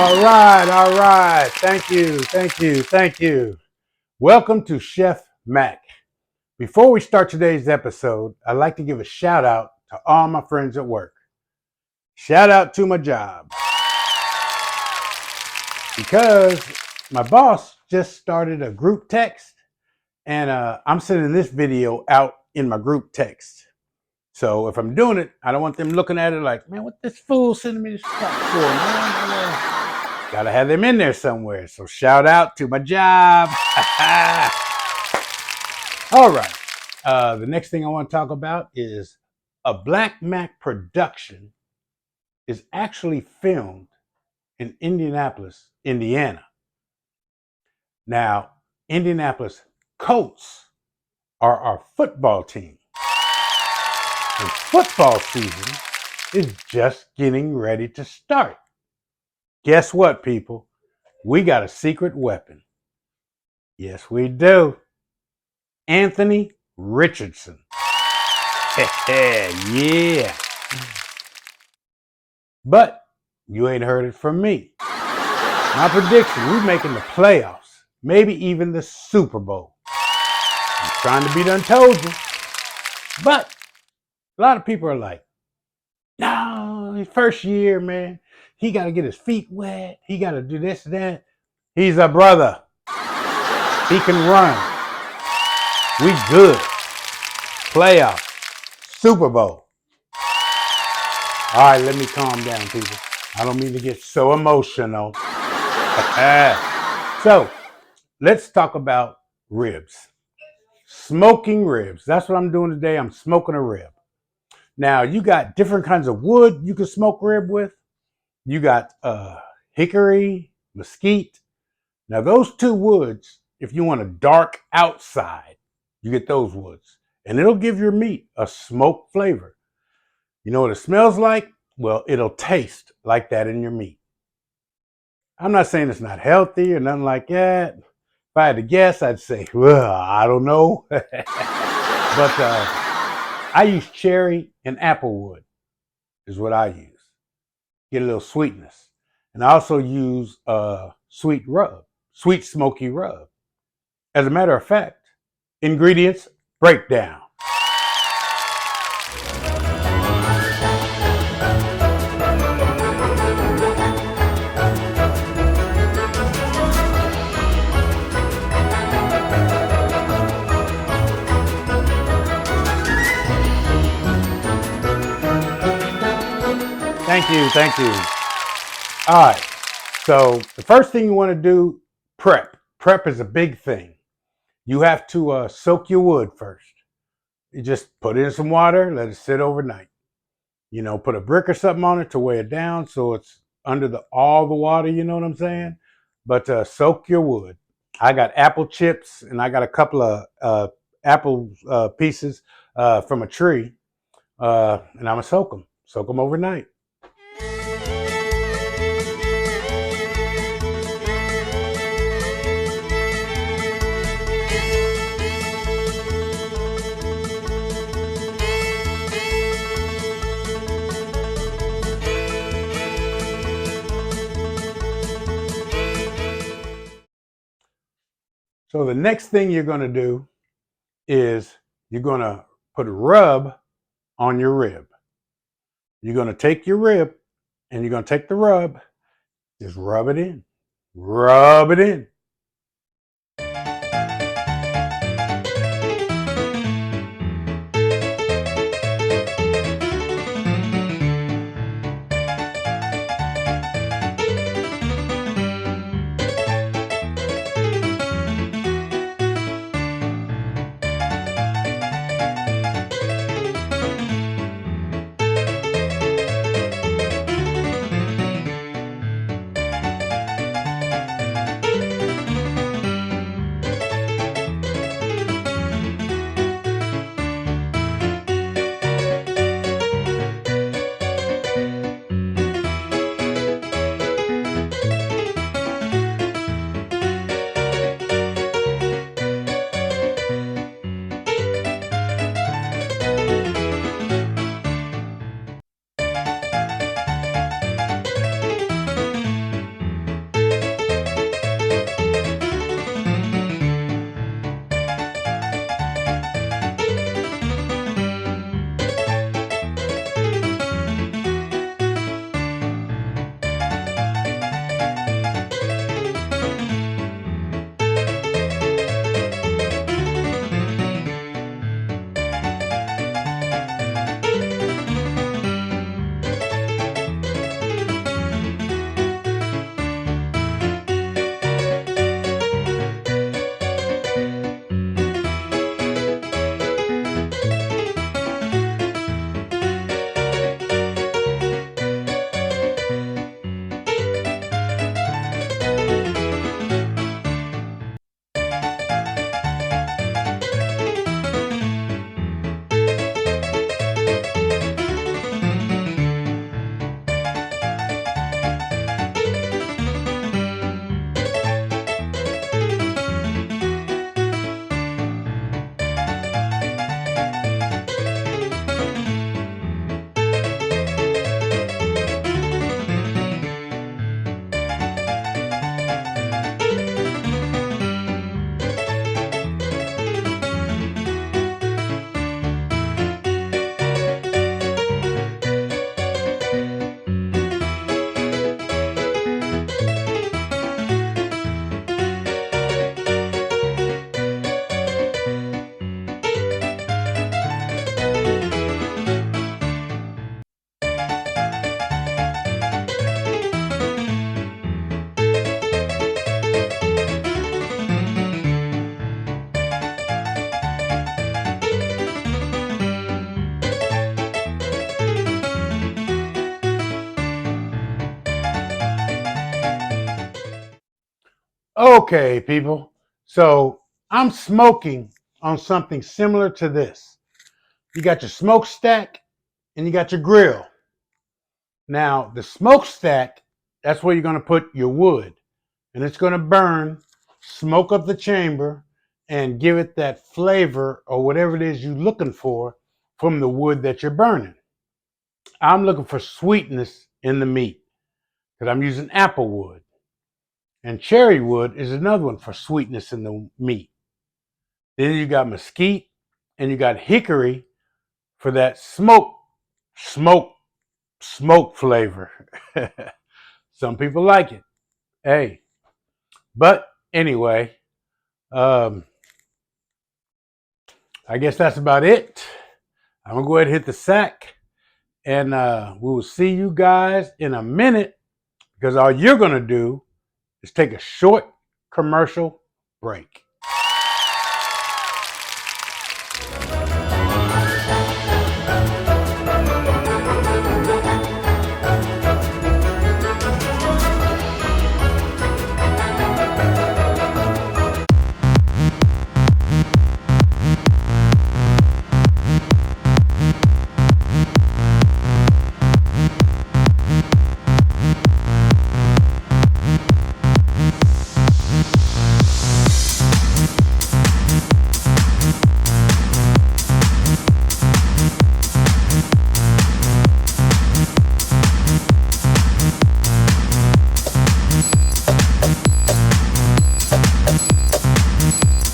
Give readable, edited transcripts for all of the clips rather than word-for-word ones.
All right. Thank you. Welcome to Chef Mack. Before we start today's episode, I'd like to give a shout out to all my friends at work. Shout out to my job. Because my boss just started a group text and I'm sending this video out in my group text. So if I'm doing it, I don't want them looking at it like, man, what this fool sending me this stuff for, man? Gotta have them in there somewhere. So shout out to my job. All right. The next thing I want to talk about is a Black Mac production is actually filmed in Indianapolis, Indiana. Now, Indianapolis Colts are our football team. And football season is just getting ready to start. Guess what, people? We got a secret weapon. Yes, we do. Anthony Richardson. Yeah. But you ain't heard it from me. My prediction, we're making the playoffs, maybe even the Super Bowl. I'm trying to be done told you. But a lot of people are like, no, his first year, man. He got to get his feet wet. He got to do this and that. He's a brother. He can run. We good. Playoff. Super Bowl. All right, let me calm down, people. I don't mean to get so emotional. So, let's talk about ribs. Smoking ribs. That's what I'm doing today. I'm smoking a rib. Now, you got different kinds of wood you can smoke rib with. You got hickory, mesquite. Now, those two woods, if you want a dark outside, you get those woods. And it'll give your meat a smoked flavor. You know what it smells like? Well, it'll taste like that in your meat. I'm not saying it's not healthy or nothing like that. If I had to guess, I'd say, well, I don't know. But I use cherry and apple wood is what I use. Get a little sweetness. And I also use sweet smoky rub. As a matter of fact, ingredients breakdown. Thank you. All right. So the first thing you want to do, prep. Prep is a big thing. You have to soak your wood first. You just put it in some water, let it sit overnight. You know, put a brick or something on it to weigh it down so it's under all the water, you know what I'm saying? But soak your wood. I got apple chips and I got a couple of apple pieces from a tree, and I'm going to soak them. Soak them overnight. So the next thing you're going to do is you're going to put a rub on your rib. You're going to take your rib and you're going to take the rub, just rub it in. Rub it in. Okay, people. So I'm smoking on something similar to this. You got your smokestack and you got your grill. Now, the smokestack, that's where you're going to put your wood. And it's going to burn, smoke up the chamber, and give it that flavor or whatever it is you're looking for from the wood that you're burning. I'm looking for sweetness in the meat because I'm using apple wood. And cherry wood is another one for sweetness in the meat. Then you got mesquite and you got hickory for that smoke, smoke flavor. Some people like it. Hey, but anyway, um, I guess that's about it. I'm gonna go ahead and hit the sack, and we will see you guys in a minute because all you're gonna do is take a short commercial break.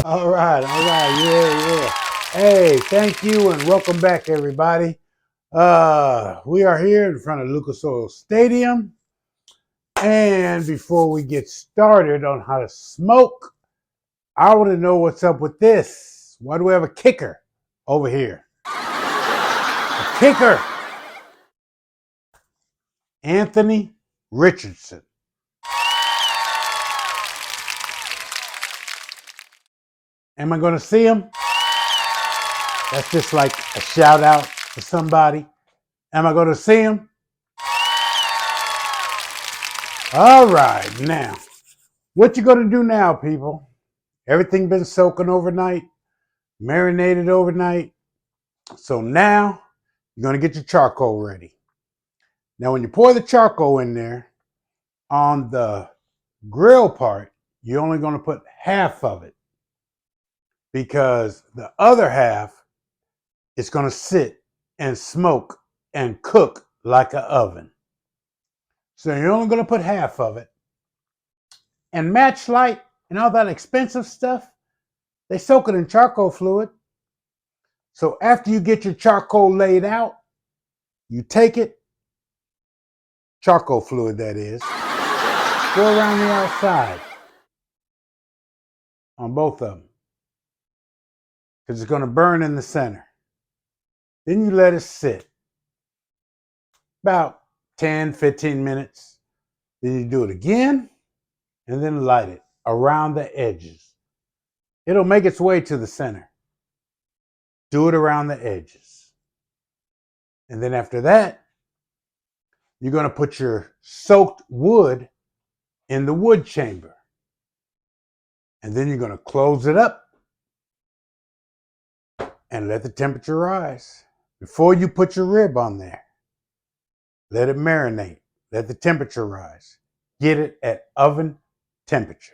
All right, yeah. Hey, thank you and welcome back, everybody. We are here in front of Lucas Oil Stadium. And before we get started on how to smoke, I want to know what's up with this. Why do we have a kicker over here? A kicker. Anthony Richardson. Am I going to see him? That's just like a shout out to somebody. Am I going to see him? All right, now, what you going to do now, people? Everything been soaking overnight, marinated overnight. So now you're going to get your charcoal ready. Now, when you pour the charcoal in there, on the grill part, you're only going to put half of it because the other half is going to sit and smoke and cook like an oven. So you're only going to put half of it. And match light and all that expensive stuff, they soak it in charcoal fluid. So after you get your charcoal laid out, you take it, charcoal fluid that is, go around the outside on both of them because it's going to burn in the center. Then you let it sit about 10, 15 minutes. Then you do it again and then light it around the edges. It'll make its way to the center. Do it around the edges. And then after that, you're going to put your soaked wood in the wood chamber. And then you're going to close it up and let the temperature rise. Before you put your rib on there, let it marinate. Let the temperature rise. Get it at oven temperature.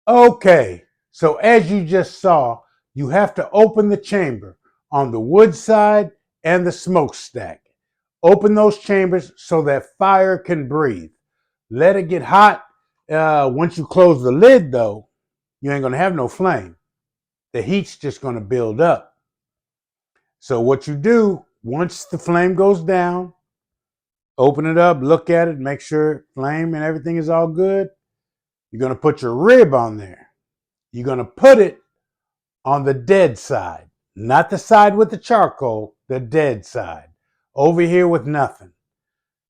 Okay, so as you just saw, you have to open the chamber on the wood side and the smokestack. Open those chambers so that fire can breathe. Let it get hot. Once you close the lid, though, you ain't gonna have no flame. The heat's just gonna build up. So what you do, once the flame goes down, open it up, look at it, make sure flame and everything is all good. You're gonna put your rib on there. You're gonna put it on the dead side, not the side with the charcoal, the dead side, over here with nothing.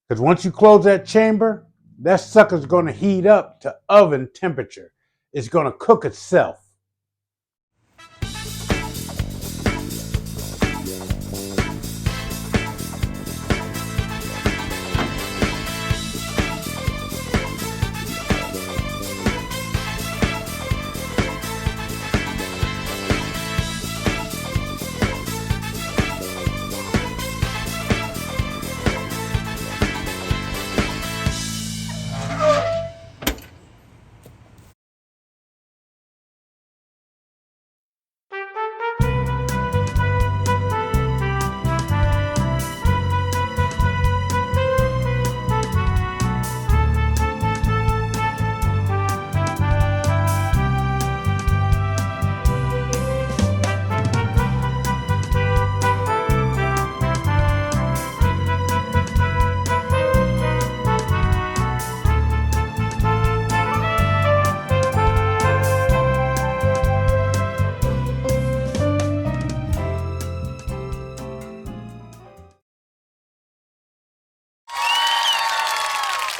Because once you close that chamber, that sucker's going to heat up to oven temperature. It's going to cook itself.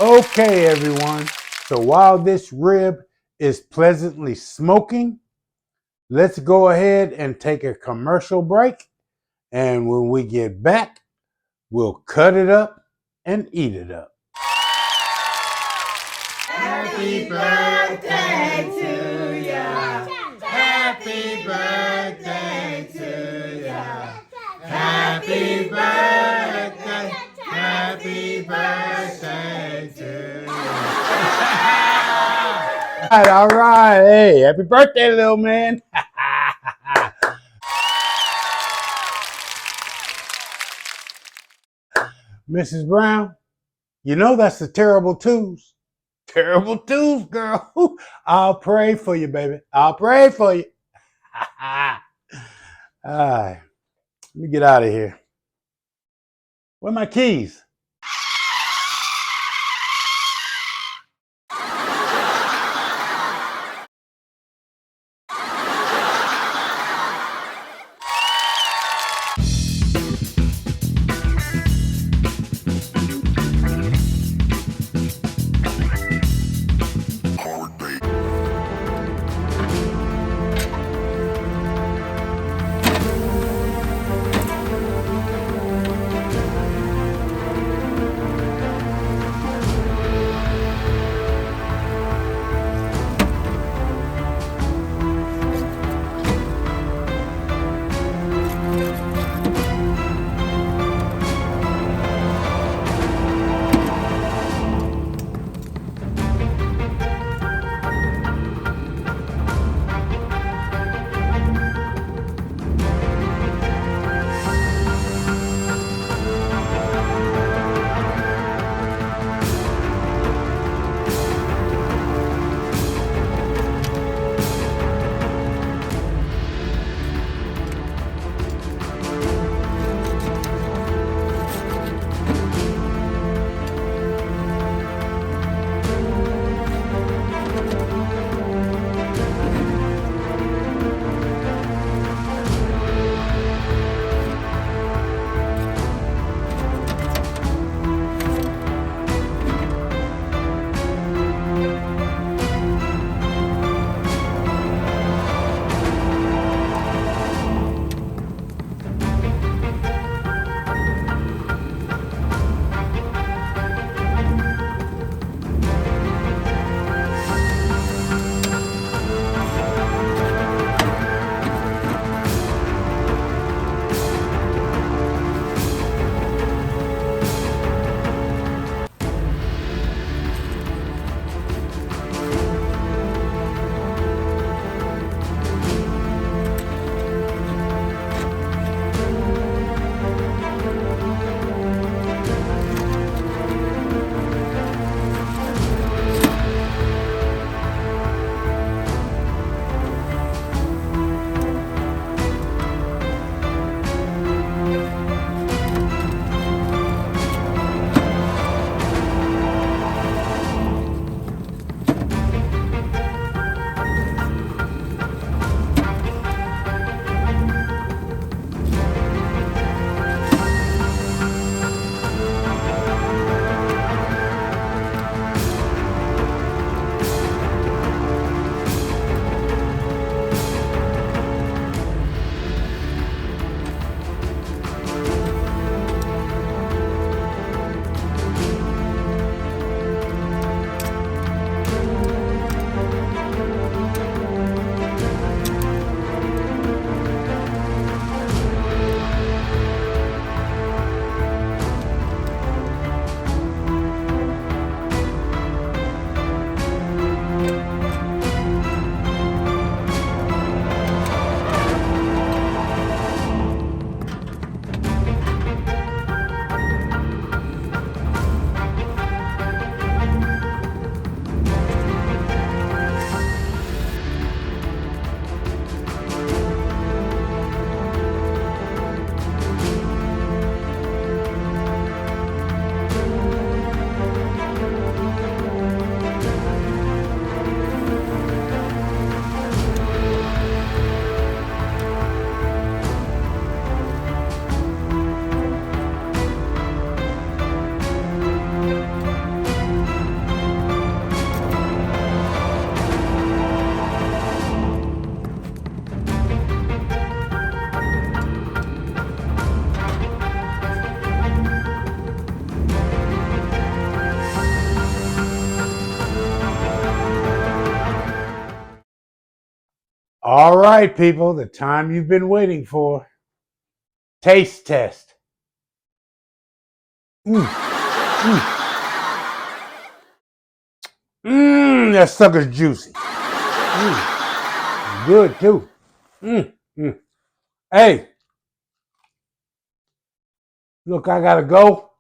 Okay, everyone. So while this rib is pleasantly smoking, let's go ahead and take a commercial break. And when we get back, we'll cut it up and eat it up. Happy birthday to ya. Happy birthday to ya. Happy birthday. Happy birthday to ya. All right. Hey, happy birthday, little man. Mrs. Brown, you know that's the terrible twos. Terrible twos, girl. I'll pray for you, baby. I'll pray for you. All right. Let me get out of here. Where are my keys? All right, people, the time you've been waiting for. Taste test. Mmm. That sucker's juicy. Good too. Hey, look, I gotta go.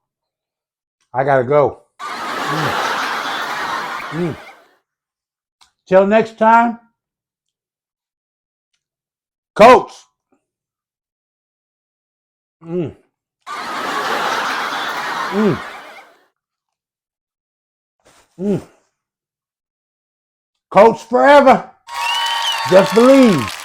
Till next time, Coach. Mm. Mm. Mm. Coach forever. Just believe.